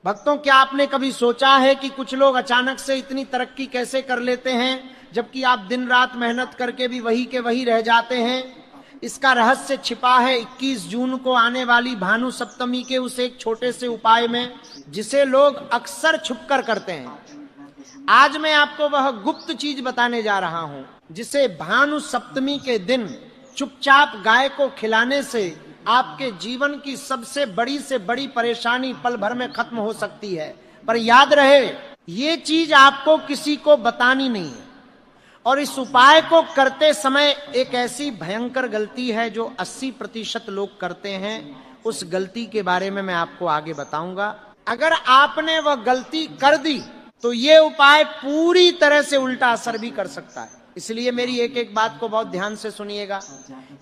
भक्तों, क्या आपने कभी सोचा है कि कुछ लोग अचानक से इतनी तरक्की कैसे कर लेते हैं, जबकि आप दिन रात मेहनत करके भी वही के वही रह जाते हैं? इसका रहस्य छिपा है 21 जून को आने वाली भानु सप्तमी के उस एक छोटे से उपाय में, जिसे लोग अक्सर छुपकर करते हैं। आज मैं आपको वह गुप्त चीज बताने जा रहा हूं, जिसे भानु सप्तमी के दिन चुपचाप गाय को खिलाने से आपके जीवन की सबसे बड़ी से बड़ी परेशानी पल भर में खत्म हो सकती है। पर याद रहे, ये चीज आपको किसी को बतानी नहीं है। और इस उपाय को करते समय एक ऐसी भयंकर गलती है जो 80% लोग करते हैं। उस गलती के बारे में मैं आपको आगे बताऊंगा। अगर आपने वह गलती कर दी तो ये उपाय पूरी तरह से उल्टा असर भी कर सकता है। इसलिए मेरी एक एक बात को बहुत ध्यान से सुनिएगा।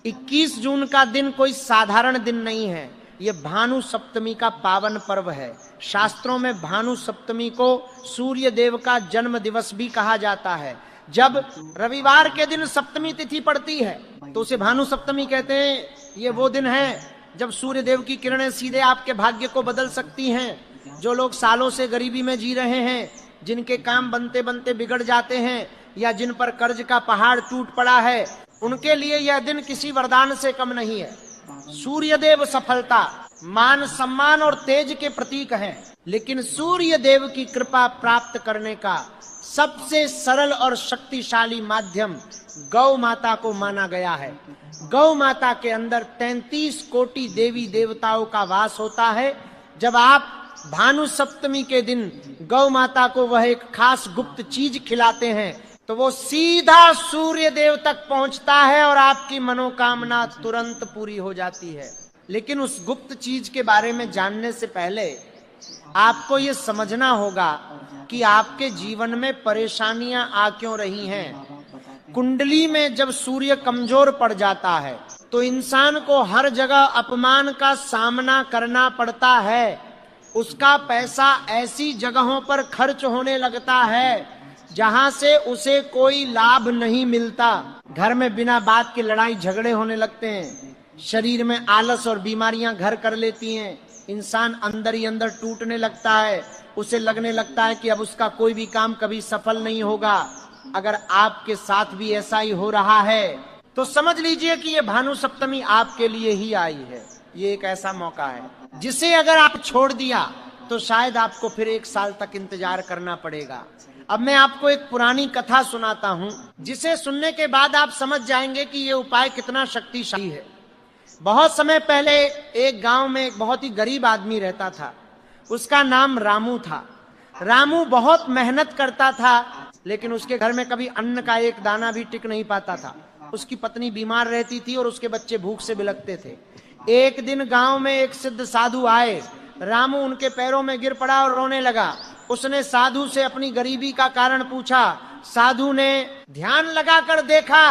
21 जून का दिन कोई साधारण दिन नहीं है, ये भानु सप्तमी का पावन पर्व है। शास्त्रों में भानु सप्तमी को सूर्य देव का जन्म दिवस भी कहा जाता है। जब रविवार के दिन सप्तमी तिथि पड़ती है तो उसे भानु सप्तमी कहते हैं। ये वो दिन है जब सूर्य देव की किरणें सीधे आपके भाग्य को बदल सकती हैं। जो लोग सालों से गरीबी में जी रहे हैं, जिनके काम बनते बनते बिगड़ जाते हैं, या जिन पर कर्ज का पहाड़ टूट पड़ा है, उनके लिए यह दिन किसी वरदान से कम नहीं है। सूर्य देव सफलता, मान सम्मान और तेज के प्रतीक हैं, लेकिन सूर्य देव की कृपा प्राप्त करने का सबसे सरल और शक्तिशाली माध्यम गौ माता को माना गया है। गौ माता के अंदर 33 कोटि देवी देवताओं का वास होता है। जब आप भानु सप्तमी के दिन गौ माता को वह एक खास गुप्त चीज खिलाते हैं तो वो सीधा सूर्य देव तक पहुंचता है और आपकी मनोकामना तुरंत पूरी हो जाती है। लेकिन उस गुप्त चीज के बारे में जानने से पहले आपको ये समझना होगा कि आपके जीवन में परेशानियां आ क्यों रही हैं। कुंडली में जब सूर्य कमजोर पड़ जाता है तो इंसान को हर जगह अपमान का सामना करना पड़ता है। उसका पैसा ऐसी जगहों पर खर्च होने लगता है जहां से उसे कोई लाभ नहीं मिलता। घर में बिना बात के लड़ाई झगड़े होने लगते हैं। शरीर में आलस और बीमारियां घर कर लेती हैं। इंसान अंदर ही अंदर टूटने लगता है। उसे लगने लगता है कि अब उसका कोई भी काम कभी सफल नहीं होगा। अगर आपके साथ भी ऐसा ही हो रहा है तो समझ लीजिए कि ये भानु सप्तमी आपके लिए ही आई है। ये एक ऐसा मौका है जिसे अगर आप छोड़ दिया तो शायद आपको फिर 1 साल तक इंतजार करना पड़ेगा। अब मैं आपको एक पुरानी कथा सुनाता हूं, जिसे सुनने के बाद आप समझ जाएंगे कि ये उपाय कितना शक्तिशाली है। बहुत समय पहले एक गांव में एक बहुत ही गरीब आदमी रहता था। उसका नाम रामू था। रामू बहुत मेहनत करता था, लेकिन उसके घर में कभी अन्न का एक दाना भी टिक नहीं पाता था। उसकी पत्नी बीमार रहती थी और उसके बच्चे भूख से बिलखते थे। एक दिन गांव में एक सिद्ध साधु आए। रामू उनके पैरों में गिर पड़ा और रोने लगा। उसने साधु से अपनी गरीबी का कारण पूछा। साधु ने ध्यान लगाकर देखा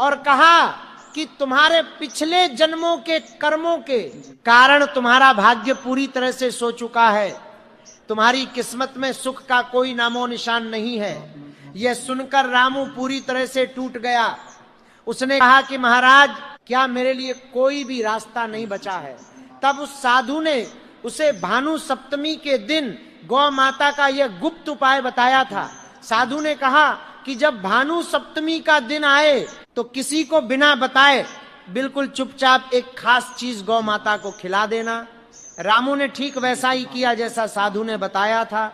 और कहा कि तुम्हारे पिछले जन्मों के कर्मों के कारण तुम्हारा भाग्य पूरी तरह से सो चुका है। तुम्हारी किस्मत में सुख का कोई नामो निशान नहीं है। यह सुनकर रामू पूरी तरह से टूट गया। उसने कहा कि महाराज, क्या मेरे लिए कोई भी रास्ता नहीं बचा है? तब उस साधु ने उसे भानु सप्तमी के दिन गौ माता का यह गुप्त उपाय बताया था। साधु ने कहा कि जब भानु सप्तमी का दिन आए तो किसी को बिना बताए बिल्कुल चुपचाप एक खास चीज गौ माता को खिला देना। रामू ने ठीक वैसा ही किया जैसा साधु ने बताया था।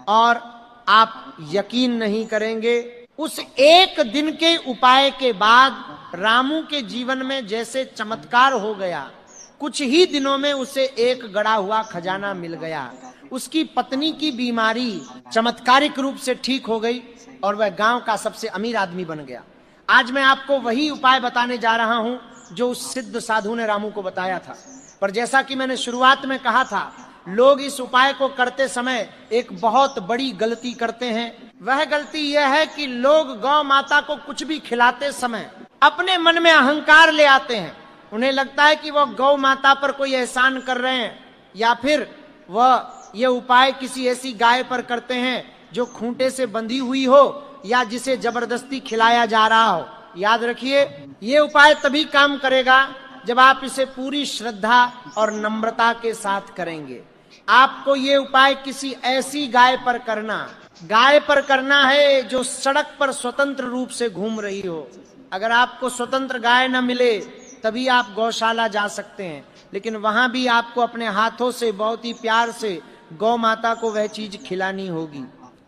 और आप यकीन नहीं करेंगे, उस एक दिन के उपाय के बाद रामू के जीवन में जैसे चमत्कार हो गया। कुछ ही दिनों में उसे एक गड़ा हुआ खजाना मिल गया। उसकी पत्नी की बीमारी चमत्कारिक रूप से ठीक हो गई और वह गांव का सबसे अमीर आदमी बन गया। आज मैं आपको वही उपाय बताने जा रहा हूं जो उस सिद्ध साधु ने रामू को बताया था। पर जैसा कि मैंने शुरुआत में कहा था, लोग इस उपाय को करते समय एक बहुत बड़ी गलती करते हैं। वह गलती यह है कि लोग गौ माता को कुछ भी खिलाते समय अपने मन में अहंकार ले आते हैं। उन्हें लगता है कि वह गौ माता पर कोई एहसान कर रहे हैं, या फिर वह ये उपाय किसी ऐसी गाय पर करते हैं जो खूंटे से बंधी हुई हो या जिसे जबरदस्ती खिलाया जा रहा हो। याद रखिए, ये उपाय तभी काम करेगा जब आप इसे पूरी श्रद्धा और नम्रता के साथ करेंगे। आपको ये उपाय किसी ऐसी गाय पर करना है जो सड़क पर स्वतंत्र रूप से घूम रही हो। अगर आपको स्वतंत्र गाय न मिले तभी आप गौशाला जा सकते हैं, लेकिन वहां भी आपको अपने हाथों से बहुत ही प्यार से गौ माता को वह चीज खिलानी होगी।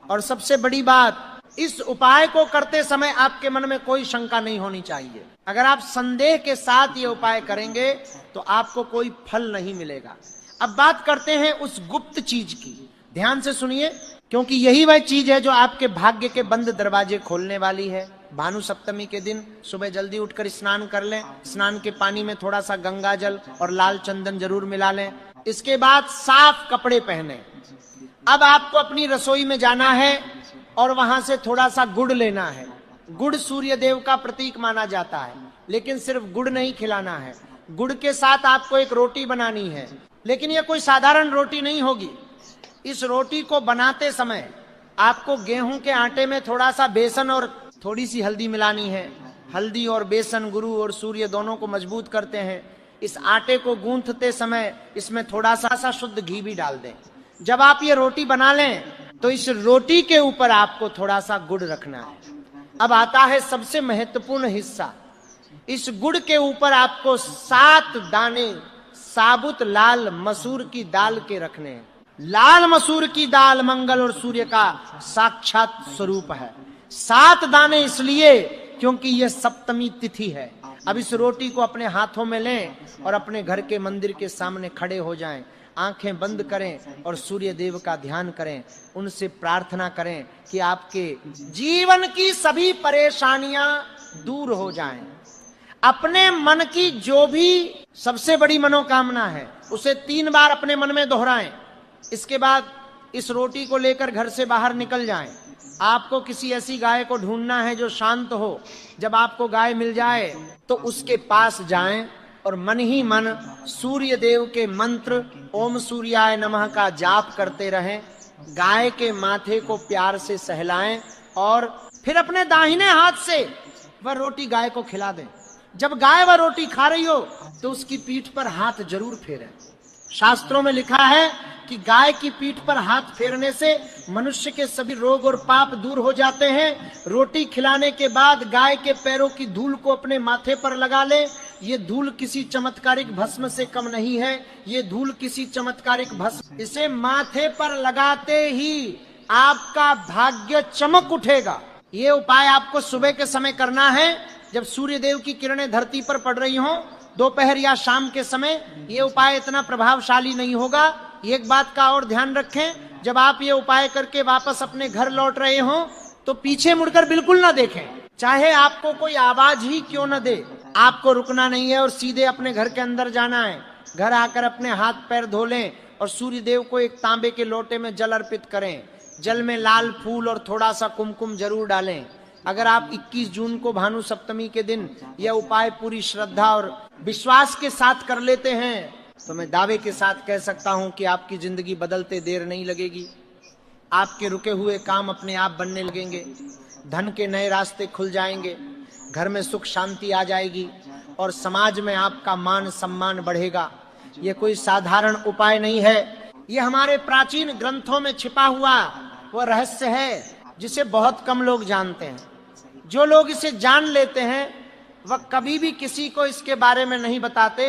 और सबसे बड़ी बात, इस उपाय को करते समय आपके मन में कोई शंका नहीं होनी चाहिए। अगर आप संदेह के साथ ये उपाय करेंगे तो आपको कोई फल नहीं मिलेगा। अब बात करते हैं उस गुप्त चीज की। ध्यान से सुनिए, क्योंकि यही वह चीज है जो आपके भाग्य के बंद दरवाजे खोलने वाली है। भानु सप्तमी के दिन सुबह जल्दी उठकर स्नान कर लें। स्नान के पानी में थोड़ा सा गंगा जल और लाल चंदन जरूर मिला लें। इसके बाद साफ कपड़े पहने। अब आपको अपनी रसोई में जाना है और वहां से थोड़ा सा गुड़ लेना है। गुड़ सूर्य देव का प्रतीक माना जाता है, लेकिन सिर्फ गुड़ नहीं खिलाना है। गुड़ के साथ आपको एक रोटी बनानी है, लेकिन यह कोई साधारण रोटी नहीं होगी। इस रोटी को बनाते समय आपको गेहूं के आटे में थोड़ा सा बेसन और थोड़ी सी हल्दी मिलानी है। हल्दी और बेसन गुरु और सूर्य दोनों को मजबूत करते हैं। इस आटे को गूंथते समय इसमें थोड़ा सा शुद्ध घी भी डाल दें। जब आप ये रोटी बना लें तो इस रोटी के ऊपर आपको थोड़ा सा गुड़ रखना है। अब आता है सबसे महत्वपूर्ण हिस्सा। इस गुड़ के ऊपर आपको 7 दाने साबुत लाल मसूर की दाल के रखने हैं। लाल मसूर की दाल मंगल और सूर्य का साक्षात स्वरूप है। 7 दाने इसलिए क्योंकि यह सप्तमी तिथि है। अब इस रोटी को अपने हाथों में लें और अपने घर के मंदिर के सामने खड़े हो जाएं। आंखें बंद करें और सूर्य देव का ध्यान करें। उनसे प्रार्थना करें कि आपके जीवन की सभी परेशानियां दूर हो जाएं। अपने मन की जो भी सबसे बड़ी मनोकामना है उसे 3 बार अपने मन में दोहराएं। इसके बाद इस रोटी को लेकर घर से बाहर निकल जाएं। आपको किसी ऐसी गाय को ढूंढना है जो शांत हो। जब आपको गाय मिल जाए तो उसके पास जाएं और मन ही मन सूर्य देव के मंत्र ओम सूर्याय नमः का जाप करते रहें। गाय के माथे को प्यार से सहलाएं और फिर अपने दाहिने हाथ से वह रोटी गाय को खिला दें। जब गाय वह रोटी खा रही हो तो उसकी पीठ पर हाथ जरूर फेरें। शास्त्रों में लिखा है कि गाय की पीठ पर हाथ फेरने से मनुष्य के सभी रोग और पाप दूर हो जाते हैं। रोटी खिलाने के बाद गाय के पैरों की धूल को अपने माथे पर लगा ले। ये धूल किसी चमत्कारिक भस्म से कम नहीं है। ये धूल किसी चमत्कारिक भस्म, इसे माथे पर लगाते ही आपका भाग्य चमक उठेगा। ये उपाय आपको सुबह के समय करना है जब सूर्य देव की किरणें धरती पर पड़ रही हों। दोपहर या शाम के समय ये उपाय इतना प्रभावशाली नहीं होगा। एक बात का और ध्यान रखें, जब आप ये उपाय करके वापस अपने घर लौट रहे हों तो पीछे मुड़कर बिल्कुल ना देखें। चाहे आपको कोई आवाज ही क्यों न दे, आपको रुकना नहीं है और सीधे अपने घर के अंदर जाना है। घर आकर अपने हाथ पैर धो लें और सूर्य देव को एक तांबे के लोटे में जल अर्पित करें। जल में लाल फूल और थोड़ा सा कुमकुम जरूर डालें। अगर आप 21 जून को भानु सप्तमी के दिन यह उपाय पूरी श्रद्धा और विश्वास के साथ कर लेते हैं तो मैं दावे के साथ कह सकता हूं कि आपकी जिंदगी बदलते देर नहीं लगेगी। आपके रुके हुए काम अपने आप बनने लगेंगे। धन के नए रास्ते खुल जाएंगे। घर में सुख शांति आ जाएगी और समाज में आपका मान सम्मान बढ़ेगा। यह कोई साधारण उपाय नहीं है। यह हमारे प्राचीन ग्रंथों में छिपा हुआ वह रहस्य है जिसे बहुत कम लोग जानते हैं। जो लोग इसे जान लेते हैं वह कभी भी किसी को इसके बारे में नहीं बताते,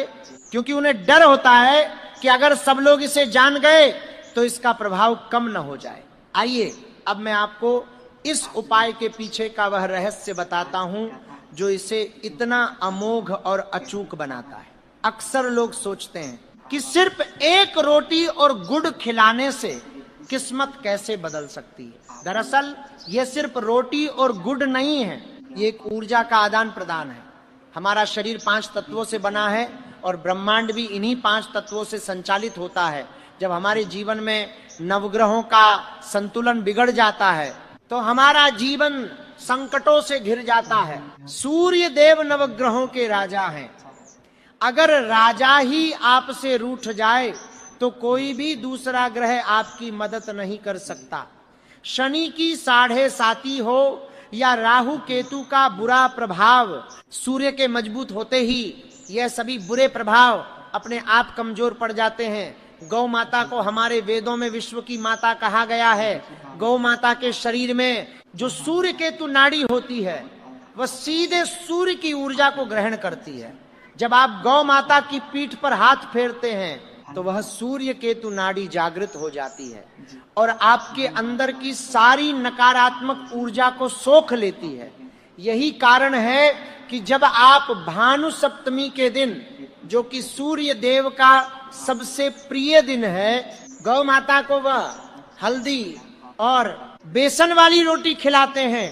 क्योंकि उन्हें डर होता है कि अगर सब लोग इसे जान गए तो इसका प्रभाव कम न हो जाए। आइए अब मैं आपको इस उपाय के पीछे का वह रहस्य बताता हूं जो इसे इतना अमोघ और अचूक बनाता है। अक्सर लोग सोचते हैं कि सिर्फ एक रोटी और गुड़ खिलाने से किस्मत कैसे बदल सकती है। दरअसल ये सिर्फ रोटी और गुड़ नहीं है, ये एक ऊर्जा का आदान प्रदान है। हमारा शरीर 5 तत्वों से बना है और ब्रह्मांड भी इन्हीं 5 तत्वों से संचालित होता है। जब हमारे जीवन में नवग्रहों का संतुलन बिगड़ जाता है तो हमारा जीवन संकटों से घिर जाता है। सूर्य देव नवग्रहों के राजा हैं। अगर राजा ही आपसे रूठ जाए तो कोई भी दूसरा ग्रह आपकी मदद नहीं कर सकता। शनि की 7.5 हो या राहु केतु का बुरा प्रभाव, सूर्य के मजबूत होते ही यह सभी बुरे प्रभाव अपने आप कमजोर पड़ जाते हैं। गौ माता को हमारे वेदों में विश्व की माता कहा गया है। गौ माता के शरीर में जो सूर्य केतु नाड़ी होती है वह सीधे सूर्य की ऊर्जा को ग्रहण करती है। जब आप गौ माता की पीठ पर हाथ फेरते हैं तो वह सूर्य केतु नाड़ी जागृत हो जाती है और आपके अंदर की सारी नकारात्मक ऊर्जा को सोख लेती है। यही कारण है कि जब आप भानु सप्तमी के दिन, जो कि सूर्य देव का सबसे प्रिय दिन है, गौ माता को वह हल्दी और बेसन वाली रोटी खिलाते हैं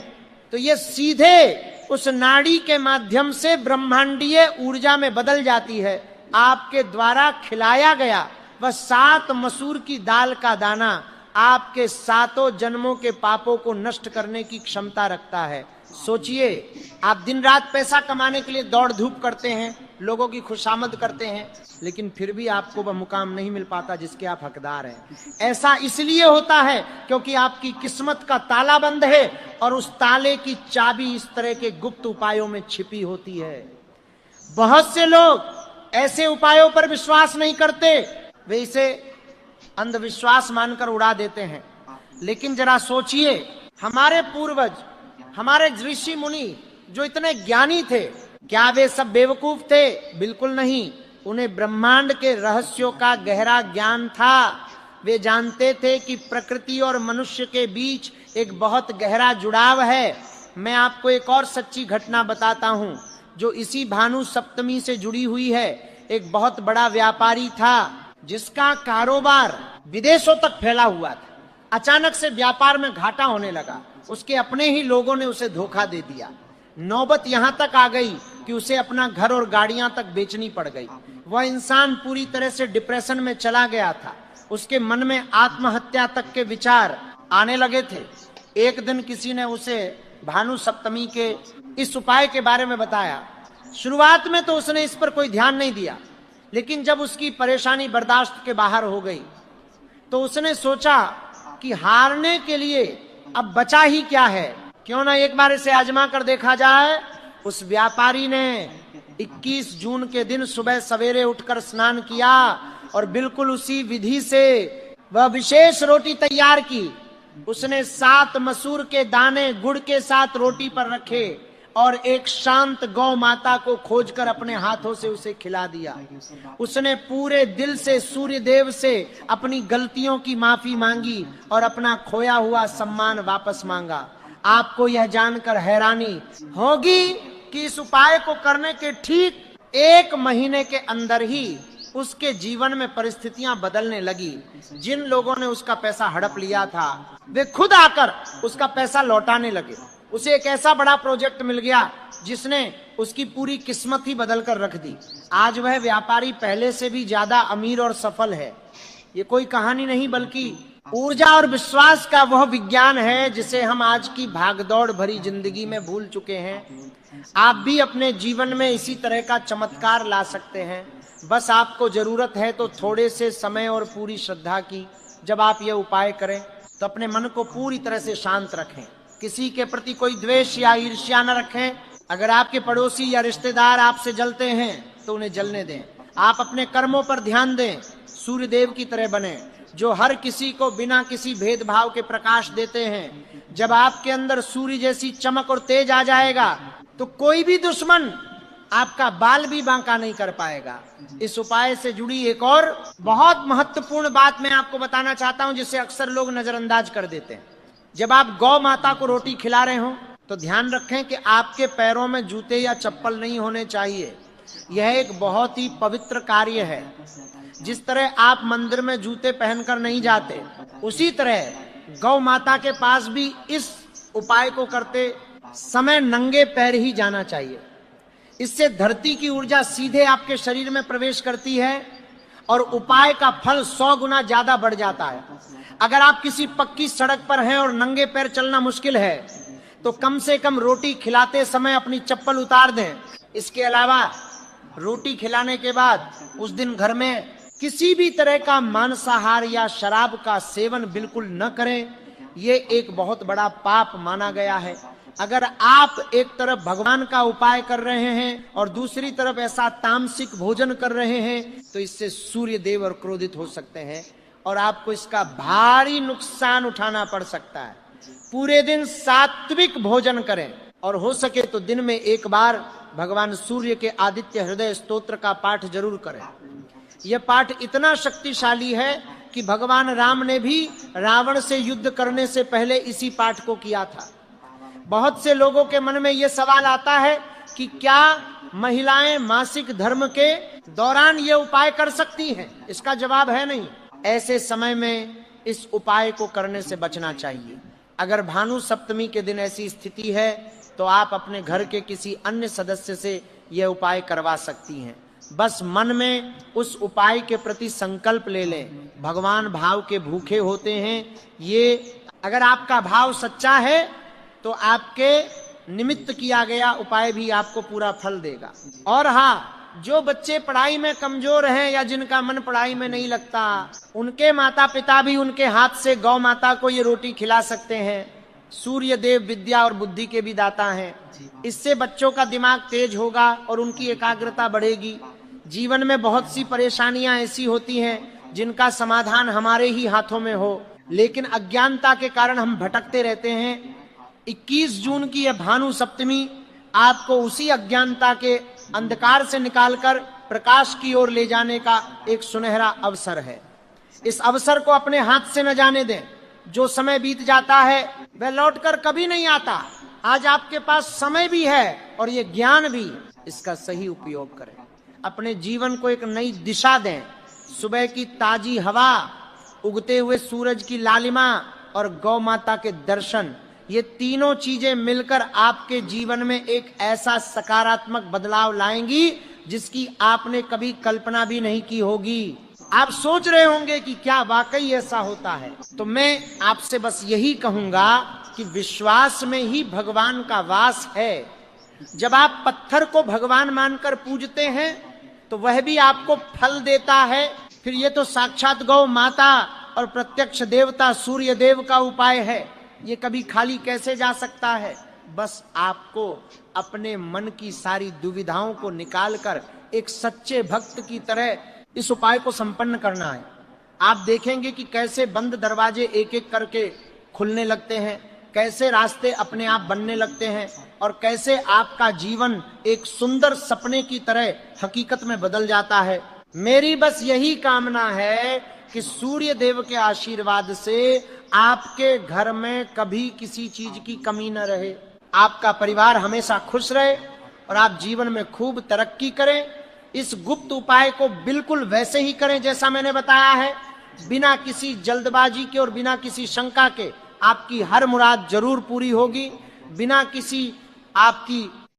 तो ये सीधे उस नाड़ी के माध्यम से ब्रह्मांडीय ऊर्जा में बदल जाती है। आपके द्वारा खिलाया गया वह 7 मसूर की दाल का दाना आपके 7 जन्मों के पापों को नष्ट करने की क्षमता रखता है। सोचिए, आप दिन रात पैसा कमाने के लिए दौड़ धूप करते हैं, लोगों की खुशामद करते हैं, लेकिन फिर भी आपको वह मुकाम नहीं मिल पाता जिसके आप हकदार हैं। ऐसा इसलिए होता है क्योंकि आपकी किस्मत का ताला बंद है और उस ताले की चाबी इस तरह के गुप्त उपायों में छिपी होती है। बहुत से लोग ऐसे उपायों पर विश्वास नहीं करते, वे इसे अंधविश्वास मानकर उड़ा देते हैं। लेकिन जरा सोचिए, हमारे पूर्वज, हमारे ऋषि मुनि जो इतने ज्ञानी थे, क्या वे सब बेवकूफ थे? बिल्कुल नहीं। उन्हें ब्रह्मांड के रहस्यों का गहरा ज्ञान था। वे जानते थे कि प्रकृति और मनुष्य के बीच एक बहुत गहरा जुड़ाव है। मैं आपको एक और सच्ची घटना बताता हूं जो इसी भानु सप्तमी से जुड़ी हुई है। एक बहुत बड़ा व्यापारी था जिसका कारोबार विदेशों तक फैला हुआ था। अचानक से व्यापार में घाटा होने लगा। उसके अपने ही लोगों ने उसे धोखा दे दिया। नौबत यहां तक आ गई कि उसे अपना घर और गाड़ियां तक बेचनी पड़ गई। वह इंसान पूरी तरह से डिप्रेशन में चला गया था। उसके मन में आत्महत्या तक के विचार आने लगे थे। एक दिन किसी ने उसे भानु सप्तमी के इस उपाय के बारे में बताया। शुरुआत में तो उसने इस पर कोई ध्यान नहीं दिया, लेकिन जब उसकी परेशानी बर्दाश्त के बाहर हो गई तो उसने सोचा कि हारने के लिए अब बचा ही क्या है, क्यों ना एक बार इसे आजमा कर देखा जाए। उस व्यापारी ने 21 जून के दिन सुबह सवेरे उठकर स्नान किया और बिल्कुल उसी विधि से वह विशेष रोटी तैयार की। उसने 7 मसूर के दाने गुड़ के साथ रोटी पर रखे और एक शांत गौ माता को खोजकर अपने हाथों से उसे खिला दिया। उसने पूरे दिल से सूर्य देव से अपनी गलतियों की माफी मांगी और अपना खोया हुआ सम्मान वापस मांगा। आपको यह जानकर हैरानी होगी कि इस उपाय को करने के ठीक 1 महीने के अंदर ही उसके जीवन में परिस्थितियां बदलने लगी। जिन लोगों ने उसका पैसा हड़प लिया था वे खुद आकर उसका पैसा लौटाने लगे। उसे एक ऐसा बड़ा प्रोजेक्ट मिल गया जिसने उसकी पूरी किस्मत ही बदल कर रख दी। आज वह व्यापारी पहले से भी ज्यादा अमीर और सफल है। ये कोई कहानी नहीं बल्कि ऊर्जा और विश्वास का वह विज्ञान है जिसे हम आज की भागदौड़ भरी जिंदगी में भूल चुके हैं। आप भी अपने जीवन में इसी तरह का चमत्कार ला सकते हैं। बस आपको जरूरत है तो थोड़े से समय और पूरी श्रद्धा की। जब आप ये उपाय करें तो अपने मन को पूरी तरह से शांत रखें। किसी के प्रति कोई द्वेष या ईर्ष्या न रखें। अगर आपके पड़ोसी या रिश्तेदार आपसे जलते हैं तो उन्हें जलने दें। आप अपने कर्मों पर ध्यान दें। सूर्य देव की तरह बने जो हर किसी को बिना किसी भेदभाव के प्रकाश देते हैं। जब आपके अंदर सूर्य जैसी चमक और तेज आ जाएगा तो कोई भी दुश्मन आपका बाल भी बांका नहीं कर पाएगा। इस उपाय से जुड़ी एक और बहुत महत्वपूर्ण बात मैं आपको बताना चाहता हूं जिसे अक्सर लोग नजरअंदाज कर देते हैं। जब आप गौ माता को रोटी खिला रहे हो तो ध्यान रखें कि आपके पैरों में जूते या चप्पल नहीं होने चाहिए। यह एक बहुत ही पवित्र कार्य है। जिस तरह आप मंदिर में जूते पहनकर नहीं जाते, उसी तरह गौ माता के पास भी इस उपाय को करते समय नंगे पैर ही जाना चाहिए। इससे धरती की ऊर्जा सीधे आपके शरीर में प्रवेश करती है और उपाय का फल 100 गुना ज्यादा बढ़ जाता है। अगर आप किसी पक्की सड़क पर हैं और नंगे पैर चलना मुश्किल है तो कम से कम रोटी खिलाते समय अपनी चप्पल उतार दें। इसके अलावा रोटी खिलाने के बाद उस दिन घर में किसी भी तरह का मांसाहार या शराब का सेवन बिल्कुल न करें। ये एक बहुत बड़ा पाप माना गया है। अगर आप एक तरफ भगवान का उपाय कर रहे हैं और दूसरी तरफ ऐसा तामसिक भोजन कर रहे हैं तो इससे सूर्य देव और क्रोधित हो सकते हैं और आपको इसका भारी नुकसान उठाना पड़ सकता है। पूरे दिन सात्विक भोजन करें और हो सके तो दिन में एक बार भगवान सूर्य के आदित्य हृदय स्तोत्र का पाठ जरूर करें। यह पाठ इतना शक्तिशाली है कि भगवान राम ने भी रावण से युद्ध करने से पहले इसी पाठ को किया था। बहुत से लोगों के मन में यह सवाल आता है कि क्या महिलाएं मासिक धर्म के दौरान ये उपाय कर सकती हैं? इसका जवाब है नहीं। ऐसे समय में इस उपाय को करने से बचना चाहिए। अगर भानु सप्तमी के दिन ऐसी स्थिति है तो आप अपने घर के किसी अन्य सदस्य से यह उपाय करवा सकती हैं। बस मन में उस उपाय के प्रति संकल्प ले लें। भगवान भाव के भूखे होते हैं। ये अगर आपका भाव सच्चा है तो आपके निमित्त किया गया उपाय भी आपको पूरा फल देगा। और हाँ, जो बच्चे पढ़ाई में कमजोर हैं या जिनका मन पढ़ाई में नहीं लगता, उनके माता पिता भी उनके हाथ से गौ माता को ये रोटी खिला सकते हैं। सूर्य देव विद्या और बुद्धि के भी दाता हैं। इससे बच्चों का दिमाग तेज होगा और उनकी एकाग्रता बढ़ेगी। जीवन में बहुत सी परेशानियां ऐसी होती हैं जिनका समाधान हमारे ही हाथों में हो, लेकिन अज्ञानता के कारण हम भटकते रहते हैं। 21 जून की यह भानु सप्तमी आपको उसी अज्ञानता के अंधकार से निकालकर प्रकाश की ओर ले जाने का एक सुनहरा अवसर है। इस अवसर को अपने हाथ से न जाने दें। जो समय बीत जाता है वह लौटकर कभी नहीं आता। आज आपके पास समय भी है और ये ज्ञान भी। इसका सही उपयोग करें। अपने जीवन को एक नई दिशा दें। सुबह की ताजी हवा, उगते हुए सूरज की लालिमा और गौ माता के दर्शन, ये तीनों चीजें मिलकर आपके जीवन में एक ऐसा सकारात्मक बदलाव लाएंगी जिसकी आपने कभी कल्पना भी नहीं की होगी। आप सोच रहे होंगे कि क्या वाकई ऐसा होता है? तो मैं आपसे बस यही कहूंगा कि विश्वास में ही भगवान का वास है। जब आप पत्थर को भगवान मानकर पूजते हैं तो वह भी आपको फल देता है। फिर ये तो साक्षात गौ माता और प्रत्यक्ष देवता सूर्य देव का उपाय है। ये कभी खाली कैसे जा सकता है? बस आपको अपने मन की सारी दुविधाओं को निकालकर एक सच्चे भक्त की तरह इस उपाय को संपन्न करना है। आप देखेंगे कि कैसे बंद दरवाजे एक एक करके खुलने लगते हैं, कैसे रास्ते अपने आप बनने लगते हैं और कैसे आपका जीवन एक सुंदर सपने की तरह हकीकत में बदल जाता है। मेरी बस यही कामना है कि सूर्य देव के आशीर्वाद से आपके घर में कभी किसी चीज की कमी न रहे, आपका परिवार हमेशा खुश रहे और आप जीवन में खूब तरक्की करें। इस गुप्त उपाय को बिल्कुल वैसे ही करें जैसा मैंने बताया है, बिना किसी जल्दबाजी के और बिना किसी शंका के। आपकी हर मुराद जरूर पूरी होगी। बिना किसी आपकी